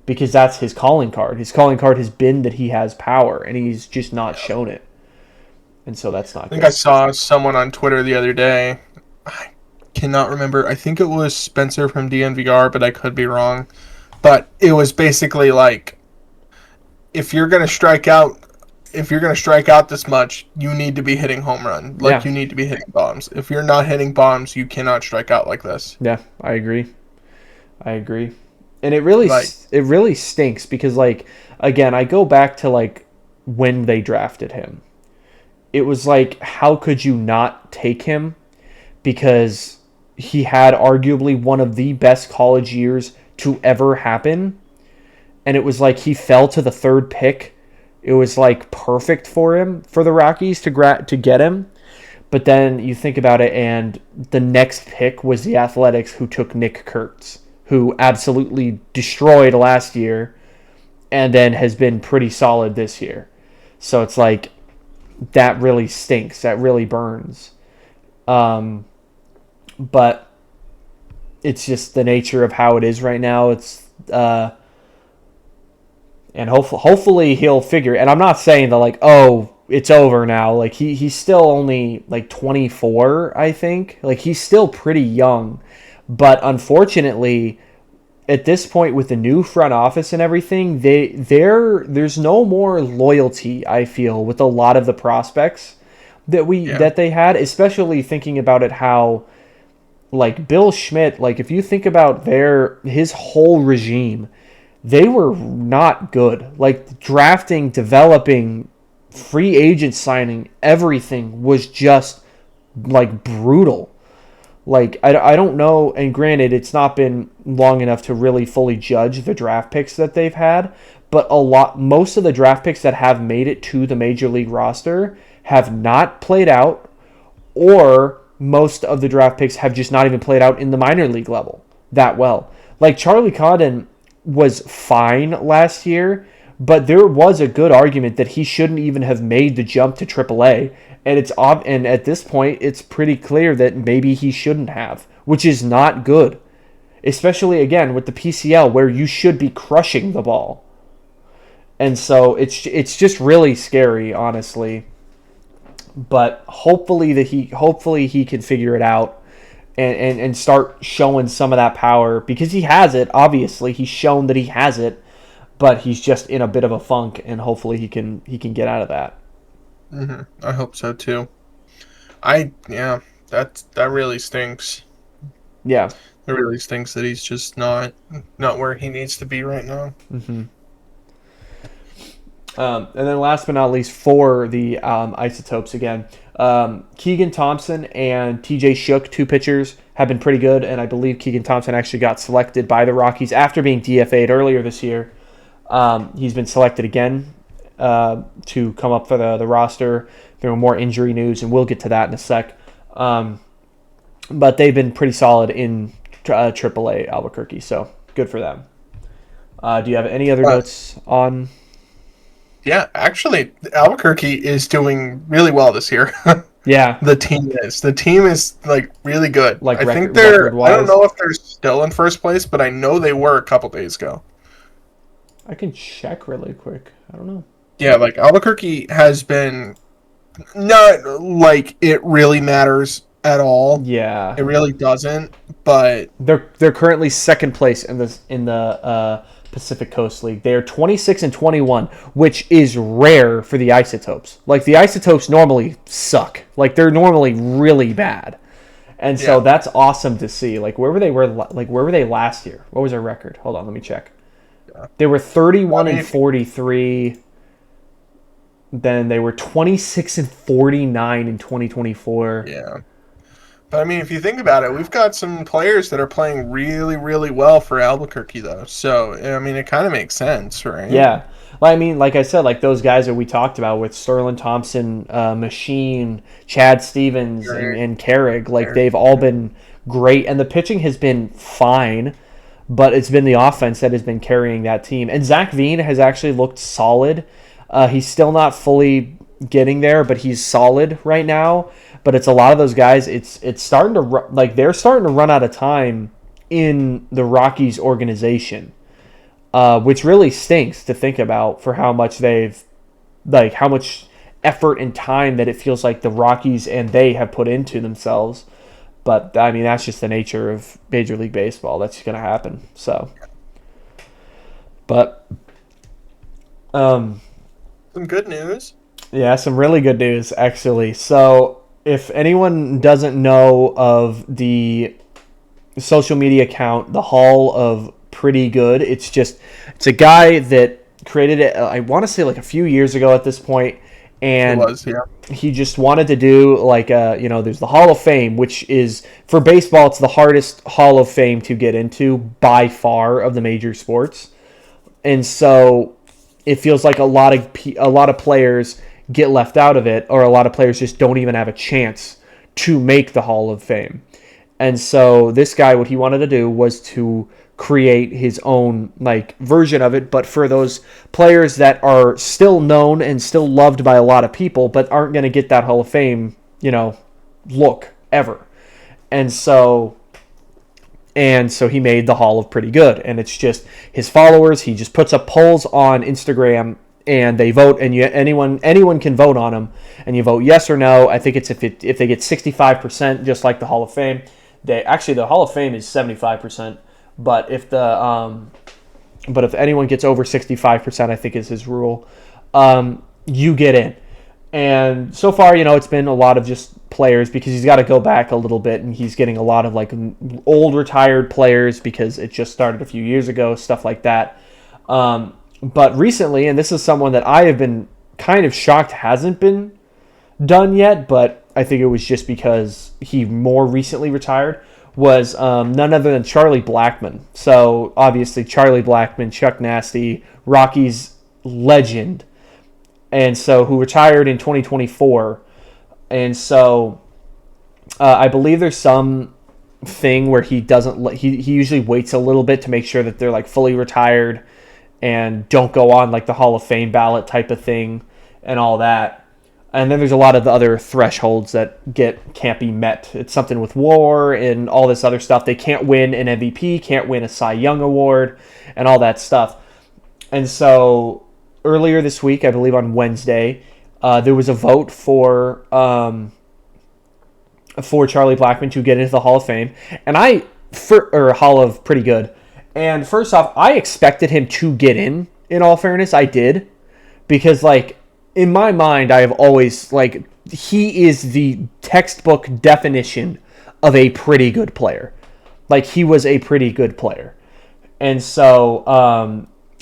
because that's his calling card. His calling card has been that he has power, and he's just not shown it. And so that's not good. I think I saw someone on Twitter the other day. I cannot remember. I think it was Spencer from DNVR, but I could be wrong. But it was basically like, if you're gonna strike out this much, you need to be hitting home run. You need to be hitting bombs. If you're not hitting bombs, you cannot strike out like this. Yeah, I agree. And it really stinks because, like, again, I go back to like when they drafted him. It was like, how could you not take him? Because he had arguably one of the best college years to ever happen. And it was like he fell to the third pick. It was like perfect for him, for the Rockies to get him. But then you think about it, and the next pick was the Athletics, who took Nick Kurtz, who absolutely destroyed last year and then has been pretty solid this year. So it's like, that really stinks. That really burns. But it's just the nature of how it is right now. It's and hopefully he'll figure. And I'm not saying that like, oh, it's over now. Like he's still only like 24, I think. Like he's still pretty young. But unfortunately, at this point with the new front office and everything, there's no more loyalty, I feel, with a lot of the prospects that they had, especially thinking about it how like Bill Schmidt, like if you think about his whole regime, they were not good. Like drafting, developing, free agent signing, everything was just like brutal. Like I don't know, and granted it's not been long enough to really fully judge the draft picks that they've had, but most of the draft picks that have made it to the major league roster have not played out, or most of the draft picks have just not even played out in the minor league level that well. Like Charlie Condon was fine last year, but there was a good argument that he shouldn't even have made the jump to AAA, and at this point it's pretty clear that maybe he shouldn't have, which is not good, especially again with the PCL where you should be crushing the ball. And so it's just really scary, honestly. But hopefully he can figure it out and start showing some of that power, because he has it. Obviously, he's shown that he has it, but he's just in a bit of a funk, and hopefully he can get out of that. Mm-hmm. I hope so too. That really stinks. Yeah, it really stinks that he's just not where he needs to be right now. Mm-hmm. And then last but not least, for the Isotopes again, Keegan Thompson and TJ Shook, two pitchers, have been pretty good, and I believe Keegan Thompson actually got selected by the Rockies after being DFA'd earlier this year. He's been selected again to come up for the roster. There were more injury news, and we'll get to that in a sec. But they've been pretty solid in AAA Albuquerque, so good for them. Do you have any other notes on? Yeah, actually, Albuquerque is doing really well this year. Yeah, the team is like really good. Like I think they're. I don't know if they're still in first place, but I know they were a couple days ago. I can check really quick. I don't know. Yeah, like Albuquerque has been not like it really matters at all. Yeah, it really doesn't. But they're currently second place in the Pacific Coast League. They are 26-21, which is rare for the Isotopes. Like the Isotopes normally suck. Like they're normally really bad, and so that's awesome to see. Like where were they last year? What was their record? Hold on, let me check. Yeah. They were 31-43. Then they were 26-49 in 2024. Yeah. But I mean, if you think about it, we've got some players that are playing really, really well for Albuquerque, though. So, I mean, it kind of makes sense, right? Yeah. Well, I mean, like I said, like those guys that we talked about with Sterling Thompson, Machine, Chad Stevens, and Carrig, like they've all been great. And the pitching has been fine, but it's been the offense that has been carrying that team. And Zach Veen has actually looked solid. He's still not fully getting there, but he's solid right now. But it's a lot of those guys. It's starting to they're starting to run out of time in the Rockies organization, which really stinks to think about for how much how much effort and time that it feels like the Rockies and they have put into themselves. But I mean, that's just the nature of Major League Baseball. That's going to happen. So, but some good news. Yeah, some really good news actually. So. If anyone doesn't know of the social media account, the Hall of Pretty Good, it's a guy that created it, I want to say like a few years ago at this point, and he just wanted to do there's the Hall of Fame, which is, for baseball, it's the hardest Hall of Fame to get into by far of the major sports. And so it feels like a lot of players get left out of it, or a lot of players just don't even have a chance to make the Hall of Fame. And so this guy, what he wanted to do was to create his own version of it, but for those players that are still known and still loved by a lot of people, but aren't going to get that Hall of Fame, look ever. And so he made the Hall of Pretty Good, and it's just his followers. He just puts up polls on Instagram, and they vote, and anyone can vote on them, and you vote yes or no. I think it's if they get 65%, just like the Hall of Fame. The Hall of Fame is 75%, but if anyone gets over 65%, I think is his rule, you get in. And so far, it's been a lot of just players, because he's got to go back a little bit, and he's getting a lot of old retired players because it just started a few years ago, stuff like that. But recently, and this is someone that I have been kind of shocked hasn't been done yet, but I think it was just because he more recently retired, was none other than Charlie Blackmon. So, obviously, Charlie Blackmon, Chuck Nasty, Rockies legend, and so who retired in 2024. And so I believe there's some thing where he usually waits a little bit to make sure that they're fully retired and don't go on the Hall of Fame ballot type of thing and all that. And then there's a lot of the other thresholds that can't be met. It's something with WAR and all this other stuff. They can't win an MVP, can't win a Cy Young Award, and all that stuff. And so earlier this week, I believe on Wednesday, there was a vote for Charlie Blackmon to get into the Hall of Fame, and Hall of Pretty Good. And first off, I expected him to get in all fairness. I did. Because, in my mind, I have always, he is the textbook definition of a pretty good player. He was a pretty good player. And so,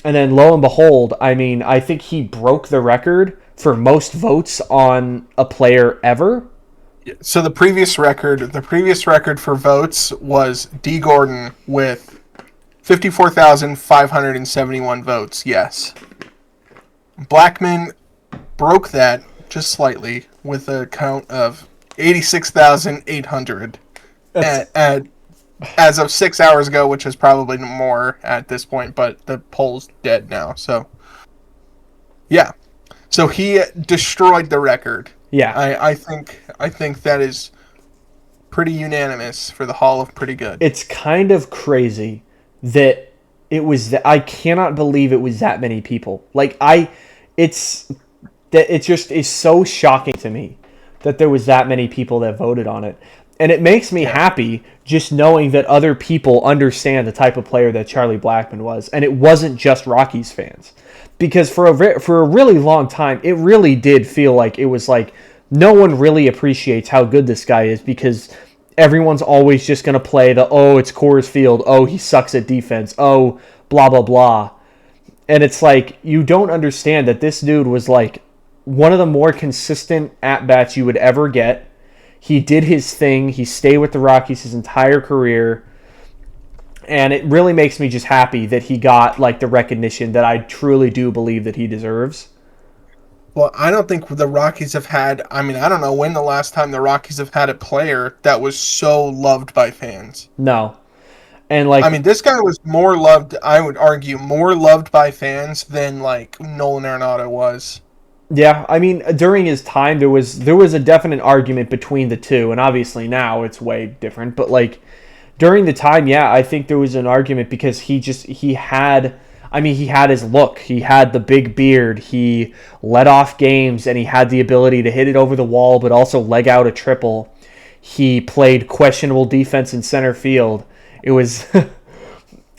and then lo and behold, I mean, I think he broke the record for most votes on a player ever So the previous record for votes was D. Gordon with 54,571 votes. Yes. Blackmon broke that just slightly with a count of 86,800 at as of 6 hours ago, which is probably more at this point, but the poll's dead now. So, yeah. So he destroyed the record. Yeah. I think that is pretty unanimous for the Hall of Pretty Good. It's kind of crazy that it was that. I cannot believe it was that many people. It's so shocking to me that there was that many people that voted on it. And it makes me happy just knowing that other people understand the type of player that Charlie Blackmon was. And it wasn't just Rockies fans. Because for a really long time, it really did feel like it was like no one really appreciates how good this guy is because everyone's always just going to play it's Coors Field, he sucks at defense, blah, blah, blah. And it's like, you don't understand that this dude was like one of the more consistent at-bats you would ever get. He did his thing. He stayed with the Rockies his entire career. And it really makes me just happy that he got like the recognition that I truly do believe that he deserves. Well, I don't think the Rockies have had... I mean, I don't know when the last time the Rockies have had a player that was so loved by fans. No. And like... I mean, this guy was more loved, I would argue, more loved by fans than like Nolan Arenado was. Yeah, I mean, during his time, there was a definite argument between the two, and obviously now it's way different. But like during the time, yeah, I think there was an argument because he had his look, he had the big beard, he led off games, and he had the ability to hit it over the wall, but also leg out a triple. He played questionable defense in center field. It was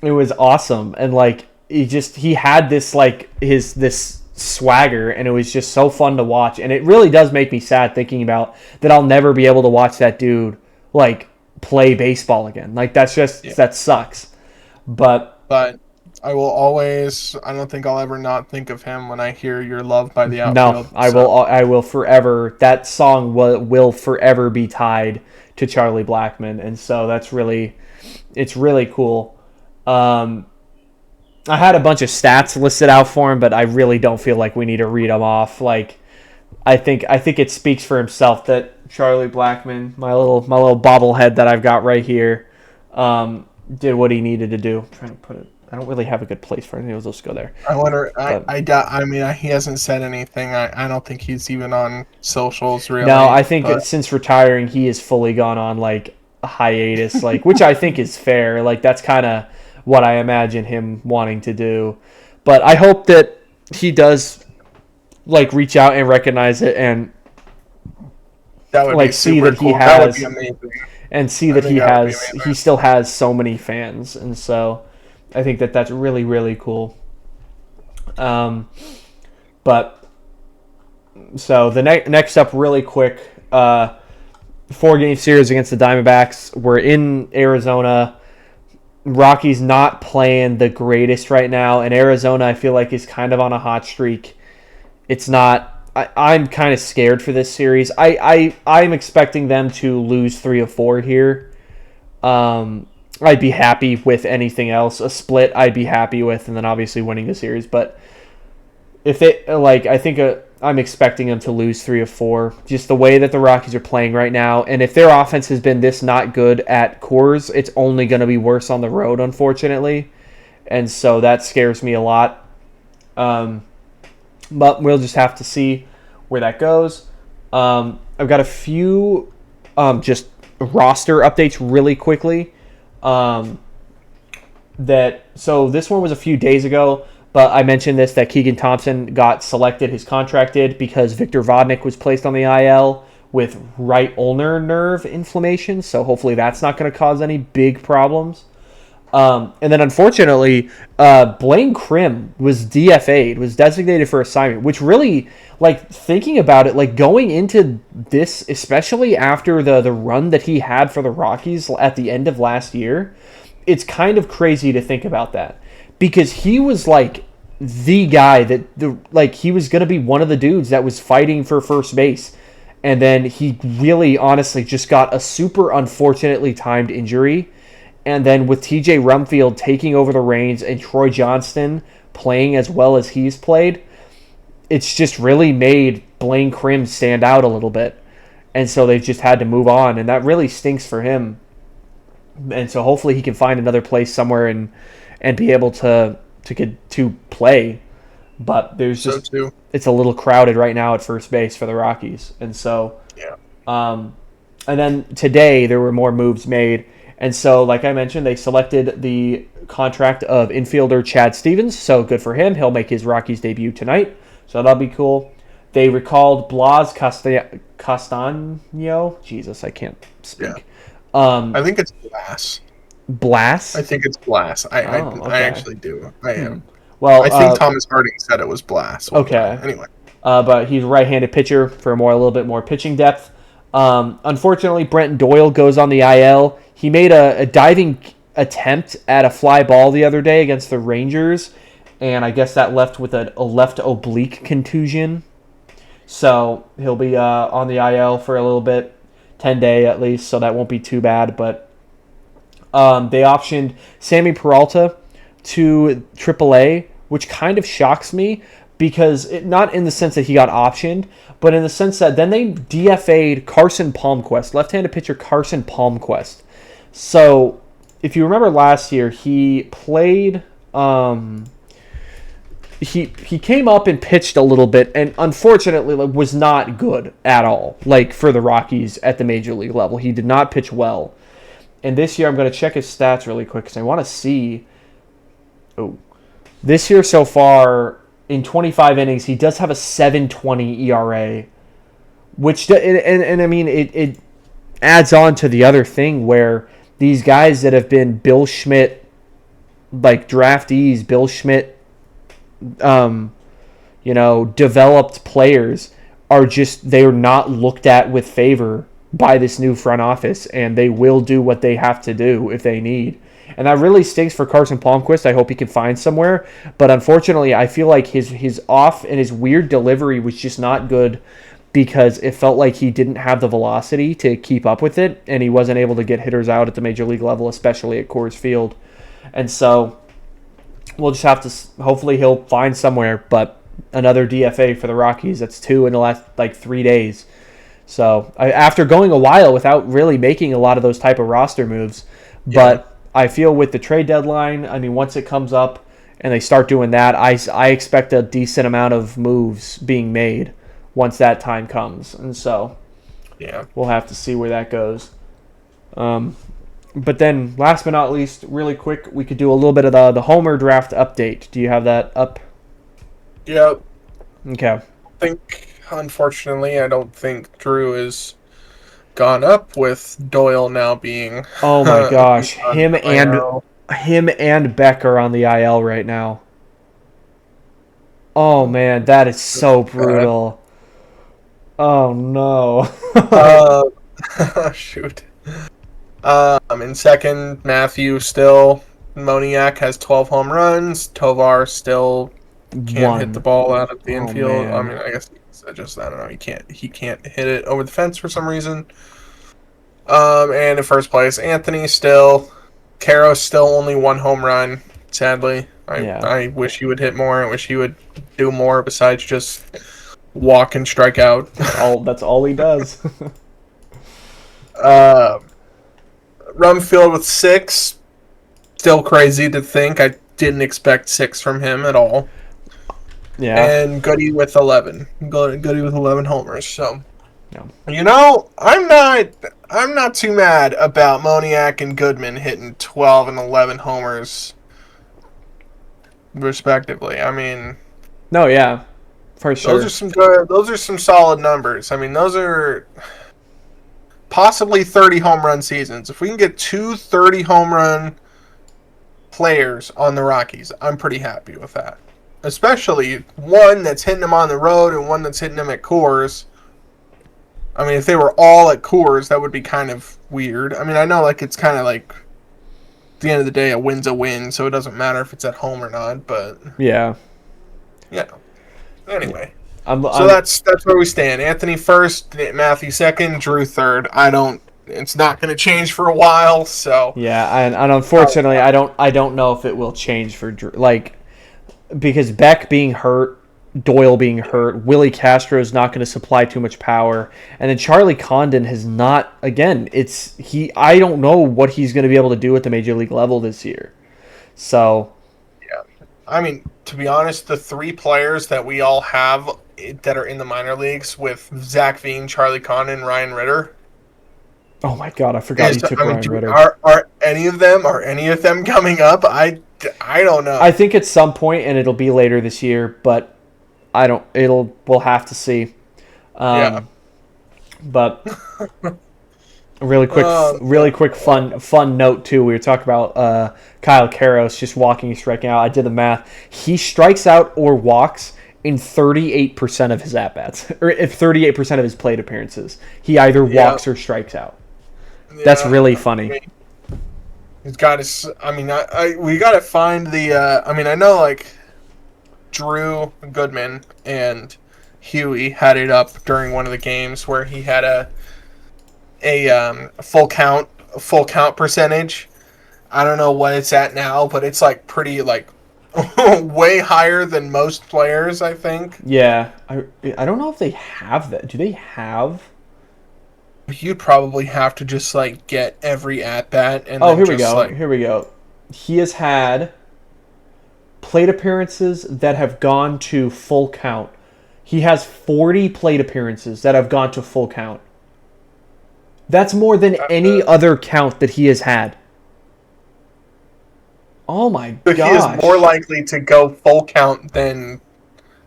it was awesome, and like he had this like this swagger, and it was just so fun to watch. And it really does make me sad thinking about that I'll never be able to watch that dude like play baseball again. Like that sucks. But I will always, I don't think I'll ever not think of him when I hear You're Loved by the Outfield. No, I will forever, that song will forever be tied to Charlie Blackmon, and so it's really cool. I had a bunch of stats listed out for him, but I really don't feel like we need to read them off. Like, I think it speaks for himself that Charlie Blackmon, my little bobblehead that I've got right here, did what he needed to do. I'm trying to put it. I don't really have a good place for it. Let's just go there. I wonder. I mean, he hasn't said anything. I don't think he's even on socials really. No, I think since retiring, he has fully gone on like a hiatus, like which I think is fair. Like that's kind of what I imagine him wanting to do. But I hope that he does like reach out and recognize it and that would like see that cool. He has that would be amazing. And see that he still has so many fans, and so I think that that's really, really cool. But so the next up really quick, 4-game series against the Diamondbacks. We're in Arizona. Rockies not playing the greatest right now, and Arizona I feel like is kind of on a hot streak. It's not. I'm kind of scared for this series. I'm expecting them to lose 3 of 4 here. I'd be happy with anything else. A split I'd be happy with, and then obviously winning the series. But if they I think I'm expecting them to lose 3 of 4. Just the way that the Rockies are playing right now, and if their offense has been this not good at Coors, it's only going to be worse on the road, unfortunately, and so that scares me a lot. But we'll just have to see where that goes. I've got a few just roster updates really quickly. So this one was a few days ago, but I mentioned this, that Keegan Thompson got selected, his contract did, because Victor Vodnik was placed on the IL with right ulnar nerve inflammation, so hopefully that's not going to cause any big problems. And then unfortunately, Blaine Crim was DFA'd, was designated for assignment, which really, like, thinking about it, like, going into this, especially after the run that he had for the Rockies at the end of last year, it's kind of crazy to think about that. Because he was, like, the guy that, he was going to be one of the dudes that was fighting for first base. And then he really honestly just got a super unfortunately timed injury. And then with TJ Rumfield taking over the reins and Troy Johnston playing as well as he's played, it's just really made Blaine Crim stand out a little bit. And so they've just had to move on. And that really stinks for him. And so hopefully he can find another place somewhere and be able to get to play. But there's just it's a little crowded right now at first base for the Rockies. And so Yeah. And then today there were more moves made. And so, like I mentioned, they selected the contract of infielder Chad Stevens. So good for him. He'll make his Rockies debut tonight. So that'll be cool. They recalled Blas Castaño. Jesus, I can't speak. Yeah. I think it's Blas. Blas? I think it's Blas. I actually do. I am. Well, I think Thomas Harding said it was Blas. Okay. Anyway. But he's a right-handed pitcher for a little bit more pitching depth. Unfortunately, Brent Doyle goes on the IL. He made a diving attempt at a fly ball the other day against the Rangers, and I guess that left with a left oblique contusion. So he'll be on the IL for a little bit, 10-day at least, so that won't be too bad. But they optioned Sammy Peralta to AAA, which kind of shocks me because not in the sense that he got optioned, but in the sense that then they DFA'd Carson Palmquist, left-handed pitcher Carson Palmquist. So if you remember last year, he played. He came up and pitched a little bit, and unfortunately was not good at all. Like for the Rockies at the major league level, he did not pitch well. And this year, I'm going to check his stats really quick because I want to see. Oh, this year so far in 25 innings, he does have a 7.20 ERA, which and I mean it adds on to the other thing where these guys that have been Bill Schmidt, like draftees, Bill Schmidt, developed players they're not looked at with favor by this new front office, and they will do what they have to do if they need. And that really stinks for Carson Palmquist. I hope he can find somewhere. But unfortunately, I feel like his off and his weird delivery was just not good because it felt like he didn't have the velocity to keep up with it, and he wasn't able to get hitters out at the major league level, especially at Coors Field. And so we'll just have to – hopefully he'll find somewhere. But another DFA for the Rockies. That's 2 in the last, 3 days. So after going a while without really making a lot of those type of roster moves. But I feel with the trade deadline, I mean, once it comes up and they start doing that, I expect a decent amount of moves being made once that time comes. And so we'll have to see where that goes. But then last but not least, really quick, we could do a little bit of the Homer draft update. Do you have that up? Yep. Okay. Unfortunately, I don't think Drew has gone up with Doyle now being. Oh my gosh, him and Beck are on the IL right now. Oh man, that is so brutal. Oh no. Shoot. In second, Matthew still. Moniak has 12 home runs. Tovar still can't hit the ball out of the infield. Man. I mean, I guess I don't know. He can't hit it over the fence for some reason. And in first place, Anthony still. Caro's still only 1 home run. Sadly, I wish he would hit more. I wish he would do more besides just walk and strike out. That's all he does. Rumfield with 6. Still crazy to think. I didn't expect 6 from him at all. Yeah. And Goody with 11. Goody with 11 homers. So, I'm not too mad about Moniak and Goodman hitting 12 and 11 homers, respectively. I mean, no, yeah, for sure. Those are some solid numbers. I mean, those are possibly 30 home run seasons. If we can get 2 30 home run players on the Rockies, I'm pretty happy with that. Especially one that's hitting them on the road and one that's hitting them at Coors. I mean, if they were all at Coors, that would be kind of weird. I mean, I know it's kind of like at the end of the day, a win's a win, so it doesn't matter if it's at home or not. But yeah. Anyway, So that's where we stand. Anthony first, Matthew second, Drew third. It's not going to change for a while. So yeah, and unfortunately, I don't know if it will change for Drew. Like, because Beck being hurt, Doyle being hurt, Willie Castro is not going to supply too much power, and then Charlie Condon has not. Again, I don't know what he's going to be able to do at the major league level this year. So, yeah, I mean, to be honest, the three players that we all have that are in the minor leagues with Zach Veen, Charlie Condon, Ryan Ritter. Oh my God, I forgot you took Ryan Ritter. Are any of them coming up? I don't know. I think at some point, and it'll be later this year, but we'll have to see. Yeah. But really quick fun note too. We were talking about Kyle Karros just walking and striking out. I did the math. He strikes out or walks in 38% of his at-bats, or 38% of his plate appearances. He either walks or strikes out. Yeah, that's really funny. He's got his. I mean, we got to find the. I know like Drew Goodman and Huey had it up during one of the games where he had a full count percentage. I don't know what it's at now, but it's like pretty like way higher than most players, I think. Yeah, I don't know if they have that. Do they have? You'd probably have to just like get every at bat and. Oh, here we go. Here we go. He has had plate appearances that have gone to full count. He has 40 plate appearances that have gone to full count. That's more than any other count that he has had. Oh my gosh. He is more likely to go full count than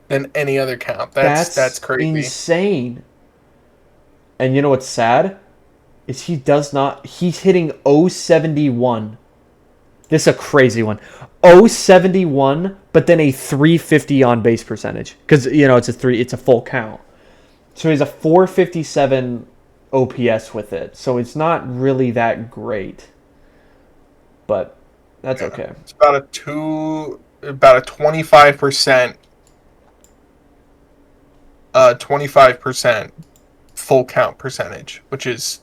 any other count. That's crazy. Insane. And you know what's sad? Is he's hitting 071. This is a crazy one. 071, but then a 350 on base percentage. Because, it's a full count. So he's a 457 OPS with it. So it's not really that great. But that's okay. It's about a 25%. 25% full count percentage, which is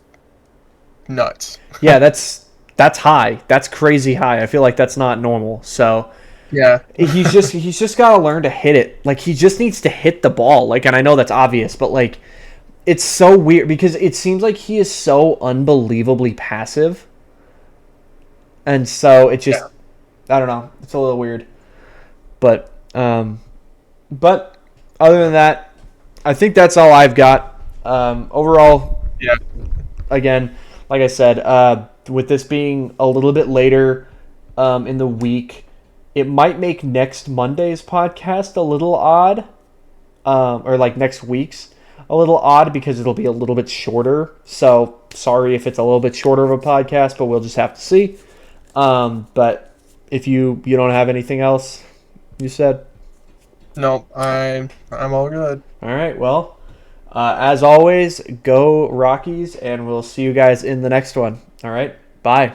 nuts. Yeah, that's high. That's crazy high. I feel like that's not normal. So yeah, he's just got to learn to hit it. Like, he just needs to hit the ball. Like, and I know that's obvious, but like, it's so weird because it seems like he is so unbelievably passive, and so it just, I don't know. It's a little weird, but other than that, I think that's all I've got. Overall, yeah. Again, like I said, with this being a little bit later in the week, it might make next Monday's podcast a little odd, or like next week's a little odd because it'll be a little bit shorter. So sorry if it's a little bit shorter of a podcast, but we'll just have to see. But if you don't have anything else, you said? No, I'm all good. All right, well. As always, go Rockies, and we'll see you guys in the next one. All right, bye.